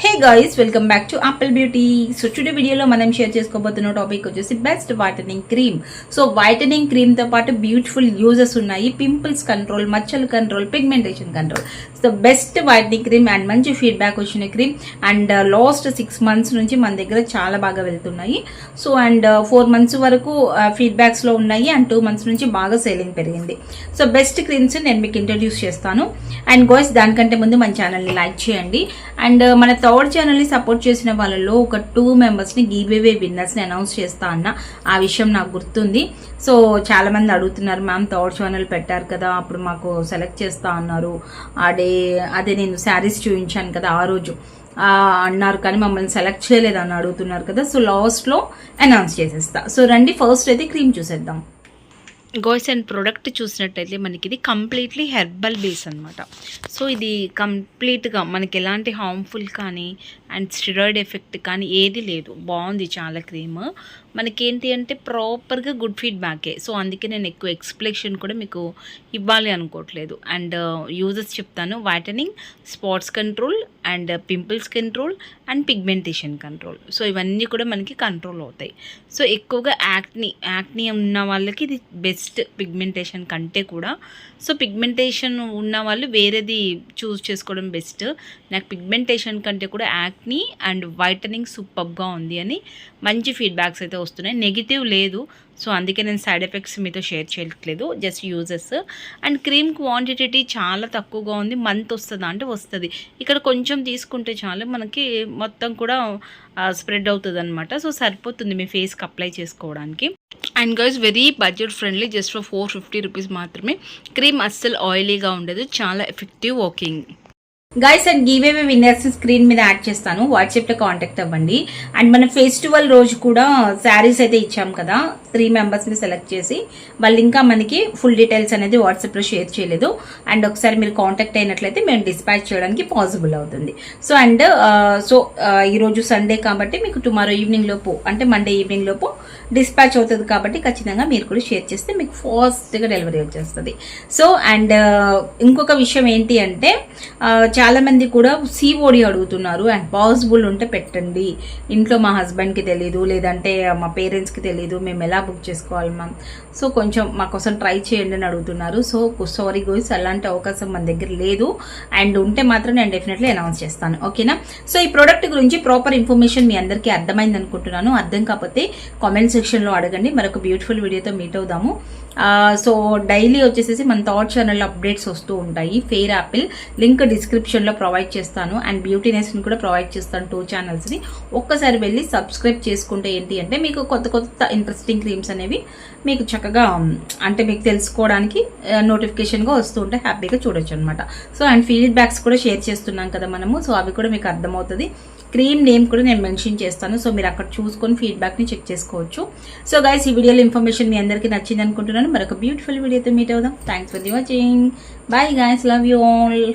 Hey guys, welcome back to apple beauty. So today వీడియోలో మనం share చేసుకోబోతున్న topic వచ్చేసి best whitening cream. So whitening cream తో పాటు beautiful uses ఉన్నాయి. Pimples control, మచ్చలు control, pigmentation control. So best whitening cream and మంచి feedback వచ్చిన cream. And last 6 months నుంచి మన దగ్గర చాలా బాగా వెళ్తున్నాయి. సో అండ్ 4 months వరకు ఫీడ్బ్యాక్స్ లో ఉన్నాయి అండ్ 2 months నుంచి బాగా సేలింగ్ పెరిగింది. సో బెస్ట్ క్రీమ్స్ నేను మీకు ఇంట్రడ్యూస్ చేస్తాను. అండ్ గాయ్స్, దానికంటే ముందు మన ఛానల్ని లైక్ చేయండి. అండ్ మన థర్డ్ ఛానల్ ని సపోర్ట్ చేసిన వాళ్ళలో ఒక 2 members ని గివ్ విన్నర్స్ ని అనౌన్స్ చేస్తా అన్న ఆ విషయం నాకు గుర్తుంది. సో చాలా మంది అడుగుతున్నారు, మ్యామ్ థర్డ్ ఛానల్ పెట్టారు కదా, అప్పుడు మాకు సెలెక్ట్ చేస్తా అన్నారు, అదే నేను శారీస్ చూపించాను కదా ఆ రోజు అన్నారు, కానీ మమ్మల్ని సెలెక్ట్ చేయలేదని అడుగుతున్నారు కదా. సో లాస్ట్ లో అనౌన్స్ చేసేస్తా. సో రండి, ఫస్ట్ అయితే క్రీమ్ చూసేద్దాం. గాయ్స్, అండ్ ప్రోడక్ట్ చూసినట్టయితే మనకి ఇది కంప్లీట్లీ హెర్బల్ బేస్ అనమాట. సో ఇది కంప్లీట్గా మనకి ఎలాంటి హార్మ్ఫుల్ కానీ అండ్ స్టెరాయిడ్ ఎఫెక్ట్ కానీ ఏది లేదు. బాగుంది చాలా క్రీమ్. మనకేంటి అంటే ప్రాపర్గా గుడ్ ఫీడ్బ్యాకే. సో అందుకే నేను ఎక్కువ ఎక్స్ప్లెనేషన్ కూడా మీకు ఇవ్వాలి అనుకోవట్లేదు. అండ్ యూజెస్ చెప్తాను. Whitening, spots control and pimples control and pigmentation control. So ఇవన్నీ కూడా మనకి కంట్రోల్ అవుతాయి. సో ఎక్కువగా యాక్నీ ఉన్న వాళ్ళకి ఇది బెస్ట్ పిగ్మెంటేషన్ కంటే కూడా. సో పిగ్మెంటేషన్ ఉన్న వాళ్ళు వేరేది చూస్ చేసుకోవడం బెస్ట్. నాకు పిగ్మెంటేషన్ కంటే కూడా యాక్నీ అండ్ వైటనింగ్ సూపర్గా ఉంది అని మంచి ఫీడ్బ్యాక్స్ అయితే వస్తున్నాయి. నెగిటివ్ లేదు. సో అందుకే నేను సైడ్ ఎఫెక్ట్స్ మీతో షేర్ చేయట్లేదు, just uses. And cream quantity చాలా తక్కువగా ఉంది. మంత్ వస్తుందా అంటే వస్తుంది. ఇక్కడ కొంచెం తీసుకుంటే చాలు, మనకి మొత్తం కూడా స్ప్రెడ్ అవుతుంది అనమాట. సో సరిపోతుంది మీ ఫేస్కి అప్లై చేసుకోవడానికి. And guys, very budget friendly, just for 450 rupees మాత్రమే. క్రీమ్ అస్సలు ఆయిలీగా ఉండదు, చాలా effective working. Guys, and give winners screen మీద యాడ్ చేస్తాను, వాట్సాప్ లో కాంటాక్ట్ అవ్వండి. అండ్ మన ఫెస్టివల్ రోజు కూడా శారీస్ అయితే ఇచ్చాం కదా, 3 members ని సెలెక్ట్ చేసి. వాళ్ళు ఇంకా మనకి ఫుల్ డీటెయిల్స్ అనేది వాట్సాప్ లో షేర్ చేయలేదు. అండ్ ఒకసారి మీరు కాంటాక్ట్ అయినట్లయితే మేము డిస్పాచ్ చేయడానికి పాసిబుల్ అవుతుంది. సో అండ్ ఈ రోజు సండే కాబట్టి మీకు టుమారో ఈవినింగ్ లోపు, అంటే మండే ఈవినింగ్ లోపు డిస్పాచ్ అవుతుంది కాబట్టి ఖచ్చితంగా మీరు కూడా షేర్ చేస్తే మీకు ఫాస్ట్గా డెలివరీ వచ్చేస్తుంది. సో అండ్ ఇంకొక విషయం ఏంటి అంటే, చాలా మంది కూడా COD అడుగుతున్నారు. అండ్ పాసిబుల్ ఉంటే పెట్టండి, ఇంట్లో మా హస్బెండ్కి తెలీదు, లేదంటే మా పేరెంట్స్కి తెలీదు, మేము ఎలా బుక్ చేసుకోవాలి మ్యామ్, సో కొంచెం మా కోసం ట్రై చేయండి అని అడుగుతున్నారు. సో సారీ గోయిస్, అలాంటి అవకాశం మన దగ్గర లేదు. అండ్ ఉంటే మాత్రం నేను డెఫినెట్లీ అనౌన్స్ చేస్తాను, ఓకేనా. సో ఈ ప్రోడక్ట్ గురించి ప్రాపర్ ఇన్ఫర్మేషన్ మీ అందరికీ అర్థమైంది అనుకుంటున్నాను. అర్థం కాకపోతే కామెంట్ సెక్షన్లో అడగండి. మరొక బ్యూటిఫుల్ వీడియోతో మీట్ అవుదాము. సో డైలీ వచ్చేసి మన థర్డ్ ఛానల్లో అప్డేట్స్ వస్తూ ఉంటాయి. ఫెయిర్ యాపిల్ లింక్ డిస్క్రిప్షన్లో ప్రొవైడ్ చేస్తాను. అండ్ బ్యూటీనెస్ని కూడా ప్రొవైడ్ చేస్తాను, 2 channelsని. ఒక్కసారి వెళ్ళి సబ్స్క్రైబ్ చేసుకుంటే ఏంటి అంటే మీకు కొత్త ఇంట్రెస్టింగ్ క్రీమ్స్ అనేవి మీకు చక్కగా, అంటే మీకు తెలుసుకోవడానికి నోటిఫికేషన్గా వస్తూ ఉంటే హ్యాపీగా చూడొచ్చు అనమాట. సో అండ్ ఫీడ్బ్యాక్స్ కూడా షేర్ చేస్తున్నాం కదా మనము, సో అవి కూడా మీకు అర్థమవుతుంది. క్రీమ్ నేమ్ కూడా నేను మెన్షన్ చేస్తాను, సో మీరు అక్కడ చూసుకొని ఫీడ్బ్యాక్ని చెక్ చేసుకోవచ్చు. సో గైస్, ఈ వీడియోలో ఇన్ఫర్మేషన్ మీ అందరికీ నచ్చింది అనుకుంటున్నాను. మరొక బ్యూటిఫుల్ వీడియోతో మీట్ అవుదాం. Thanks for watching. Bye guys, love you all.